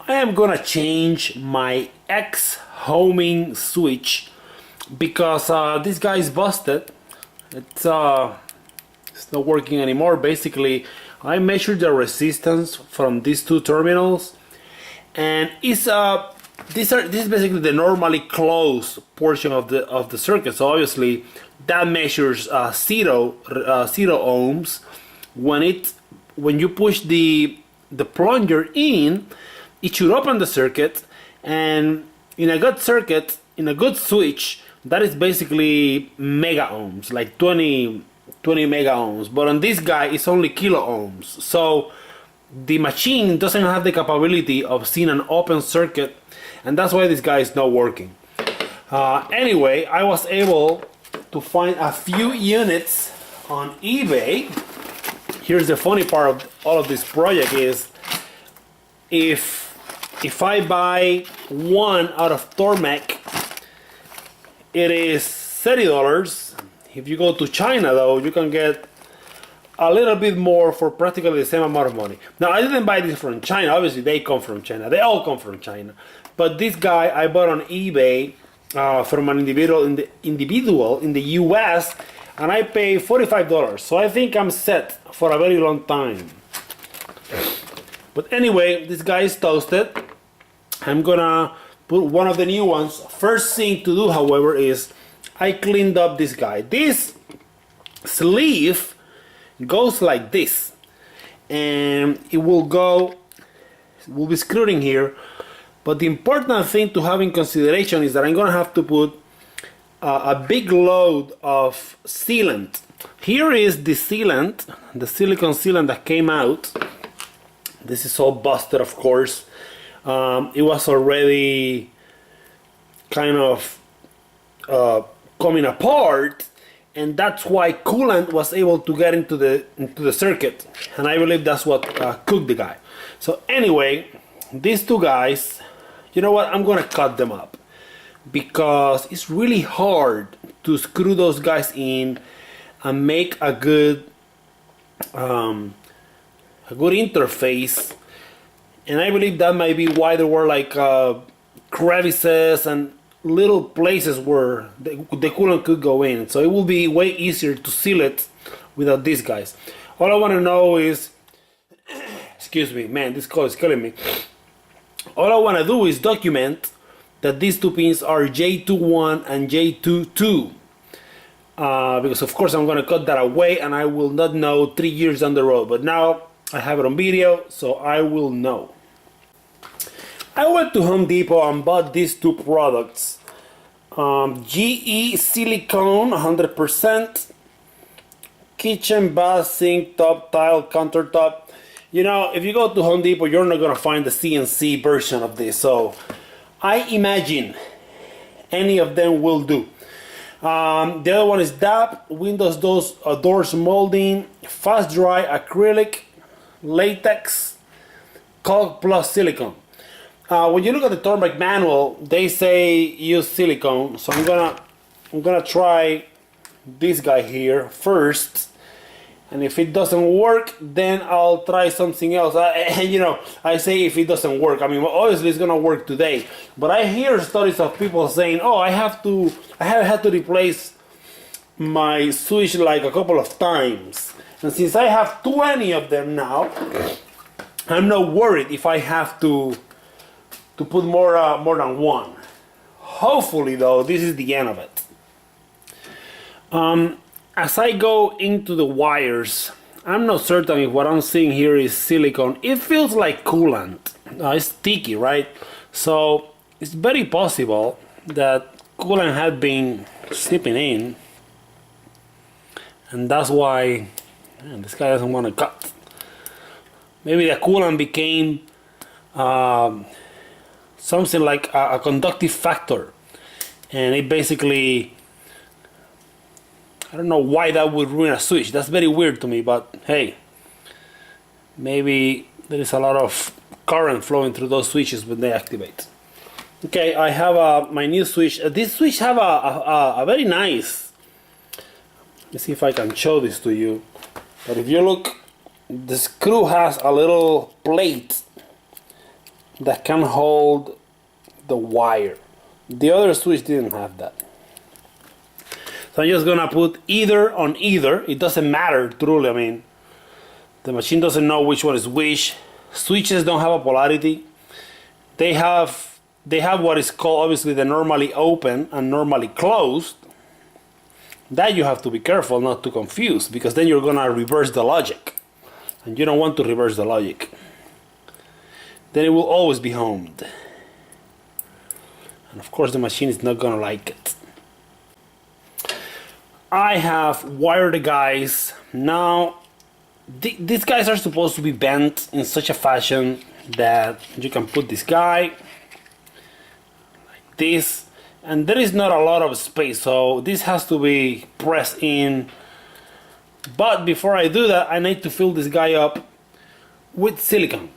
I am gonna change my X homing switch because this guy is busted. It's not working anymore. Basically, I measured the resistance from these two terminals, and it's this is basically the normally closed portion of the circuit. So obviously that measures zero ohms. When you push the plunger in, it should open the circuit, and in a good circuit, in a good switch, that is basically mega ohms, like 20 mega ohms. But on this guy, it's only kilo ohms. So the machine doesn't have the capability of seeing an open circuit, and that's why this guy is not working. Anyway, I was able to find a few units on eBay. Here's the funny part of all of this project is if I buy one out of Tormach, it is $30. If you go to China though, you can get a little bit more for practically the same amount of money. Now, I didn't buy this from China. Obviously they come from China, they all come from China, but this guy I bought on eBay from an individual in the US, and I paid $45. So I think I'm set for a very long time. But anyway, this guy is toasted. I'm gonna put one of the new ones. First thing to do, however, is I cleaned up this guy. This sleeve goes like this, and it will be screwed in here. But the important thing to have in consideration is that I'm gonna have to put a big load of sealant. Here is the sealant, the silicone sealant that came out. This is all busted, of course. It was already kind of coming apart, and that's why coolant was able to get into the circuit, and I believe that's what cooked the guy. So anyway, these two guys, you know what, I'm gonna cut them up because it's really hard to screw those guys in and make a good interface, and I believe that might be why there were like crevices and little places where the coolant could go in. So it will be way easier to seal it without these guys. All I want to know is, excuse me, man, this cold is killing me. All I want to do is document that these two pins are J21 and J22. Because of course I'm going to cut that away and I will not know 3 years down the road. But now I have it on video, so I will know. I went to Home Depot and bought these two products. GE silicone 100%, kitchen, bath, sink, top, tile, countertop. You know, if you go to Home Depot, you're not going to find the CNC version of this. So I imagine any of them will do. The other one is DAP, Windows doors molding, fast dry acrylic, latex, caulk plus silicone. When you look at the Tormach manual, they say use silicone. So I'm gonna try this guy here first, and if it doesn't work, then I'll try something else. And you know, I say if it doesn't work, I mean obviously it's gonna work today. But I hear stories of people saying, "Oh, I have had to replace my switch like a couple of times." And since I have 20 of them now, I'm not worried if I have to put more than one. Hopefully though, this is the end of it. As I go into the wires, I'm not certain if what I'm seeing here is silicone. It feels like coolant. It's sticky, right? So it's very possible that coolant had been seeping in, and that's why this guy doesn't want to cut. Maybe the coolant became something like a conductive factor, and it basically, I don't know why that would ruin a switch. That's very weird to me, but hey, maybe there is a lot of current flowing through those switches when they activate. Okay, I have my new switch. This switch have a very nice, let's see if I can show this to you. But if you look, the screw has a little plate that can hold the wire. The other switch didn't have that. So I'm just gonna put either on either. It doesn't matter truly. I mean, the machine doesn't know which one is which. Switches don't have a polarity. They have what is called obviously the normally open and normally closed. That you have to be careful not to confuse, because then you're gonna reverse the logic, and you don't want to reverse the logic. Then it will always be homed, and of course the machine is not gonna like it. I have wired the guys. Now these guys are supposed to be bent in such a fashion that you can put this guy like this, and there is not a lot of space, so this has to be pressed in. But before I do that, I need to fill this guy up with silicone.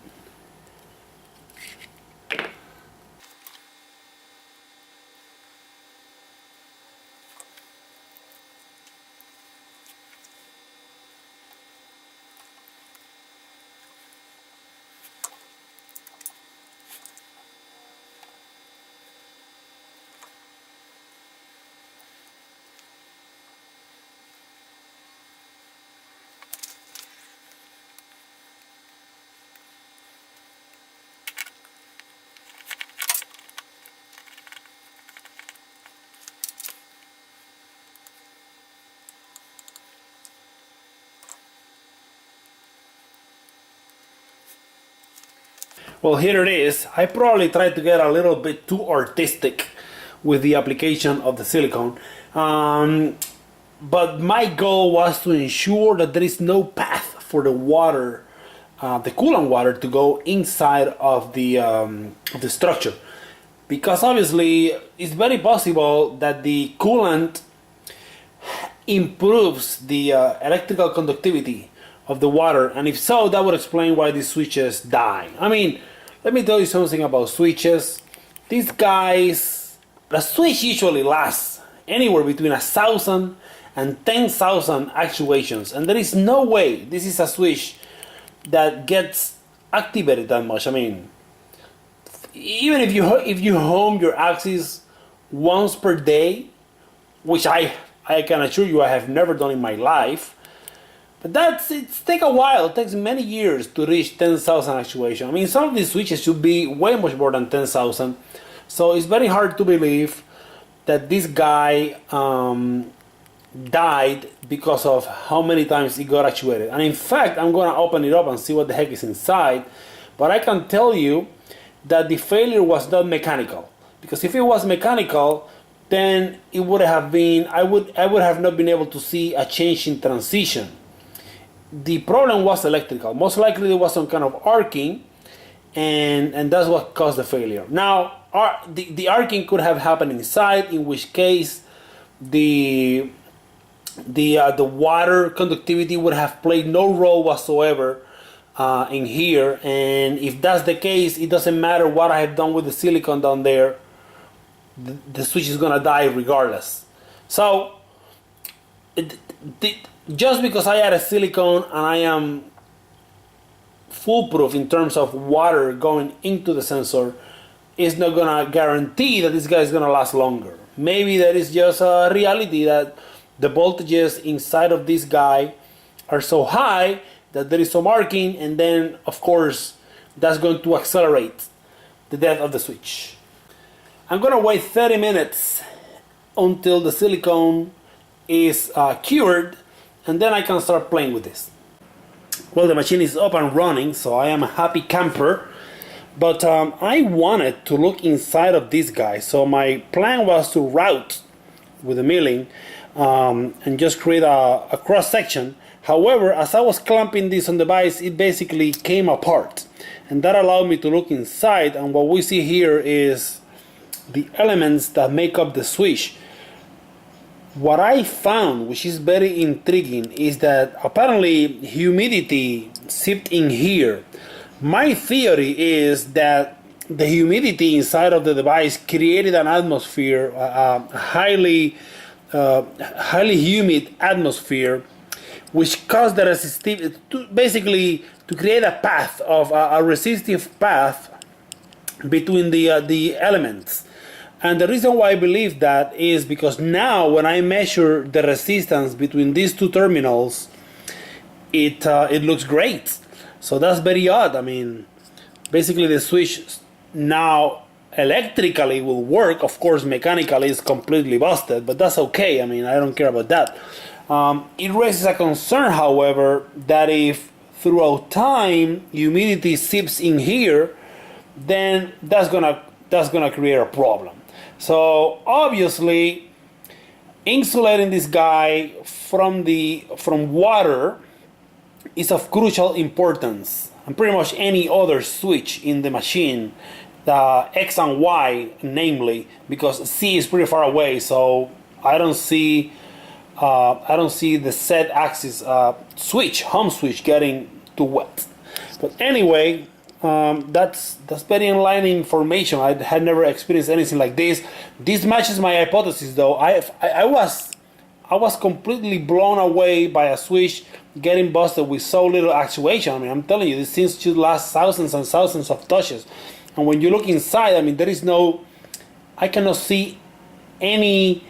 Well, here it is. I probably tried to get a little bit too artistic with the application of the silicone. But my goal was to ensure that there is no path for the water, the coolant water, to go inside of the structure. Because obviously it's very possible that the coolant improves the electrical conductivity of the water, and if so, that would explain why these switches die. I mean, let me tell you something about switches. These guys, the switch usually lasts anywhere between 1,000 and 10,000 actuations, and there is no way this is a switch that gets activated that much. I mean, even if you home your axis once per day, which I can assure you I have never done in my life, but it takes a while. It takes many years to reach 10,000 actuation. I mean, some of these switches should be way much more than 10,000. So it's very hard to believe that this guy died because of how many times he got actuated. And in fact, I'm going to open it up and see what the heck is inside. But I can tell you that the failure was not mechanical. Because if it was mechanical, then it would have been, I would have not been able to see a change in transition. The problem was electrical. Most likely there was some kind of arcing, and that's what caused the failure. Now, the arcing could have happened inside, in which case the water conductivity would have played no role whatsoever in here. And if that's the case, it doesn't matter what I have done with the silicone down there. The switch is gonna die regardless. So just because I add a silicone and I am foolproof in terms of water going into the sensor, is not gonna guarantee that this guy is gonna last longer. Maybe that is just a reality that the voltages inside of this guy are so high that there is some arcing, and then of course that's going to accelerate the death of the switch. I'm gonna wait 30 minutes until the silicone is cured, and then I can start playing with this. Well, the machine is up and running, so I am a happy camper. But I wanted to look inside of this guy, so my plan was to route with the milling and just create a cross section. However, as I was clamping this on the vise, it basically came apart, and that allowed me to look inside, and what we see here is the elements that make up the switch. What I found, which is very intriguing, is that apparently humidity seeped in here. My theory is that the humidity inside of the device created an atmosphere, a highly humid atmosphere, which caused the resistive, basically to create a path of a resistive path between the elements. And the reason why I believe that is because now when I measure the resistance between these two terminals, it looks great. So that's very odd. I mean, basically the switch now electrically will work. Of course, mechanically it's completely busted, but that's okay. I mean, I don't care about that. It raises a concern, however, that if throughout time humidity seeps in here, then that's gonna create a problem. So obviously, insulating this guy from water is of crucial importance. And pretty much any other switch in the machine, the X and Y, namely, because C is pretty far away, so I don't see the Z axis home switch getting too wet. But anyway, that's very enlightening information. I had never experienced anything like this. This matches my hypothesis, though. I was completely blown away by a switch getting busted with so little actuation. I mean, I'm telling you, these things should last thousands and thousands of touches. And when you look inside, I mean, I cannot see any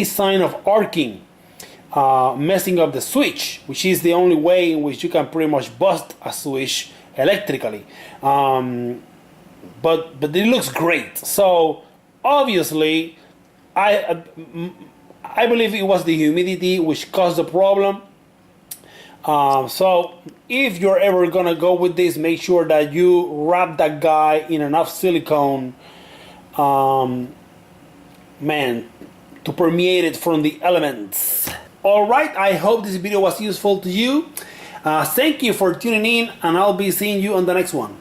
sign of arcing, messing up the switch, which is the only way in which you can pretty much bust a switch electrically. But it looks great. So obviously, I believe it was the humidity which caused the problem. So if you're ever gonna go with this, make sure that you wrap that guy in enough silicone, to permeate it from the elements. Alright, I hope this video was useful to you. Thank you for tuning in, and I'll be seeing you on the next one.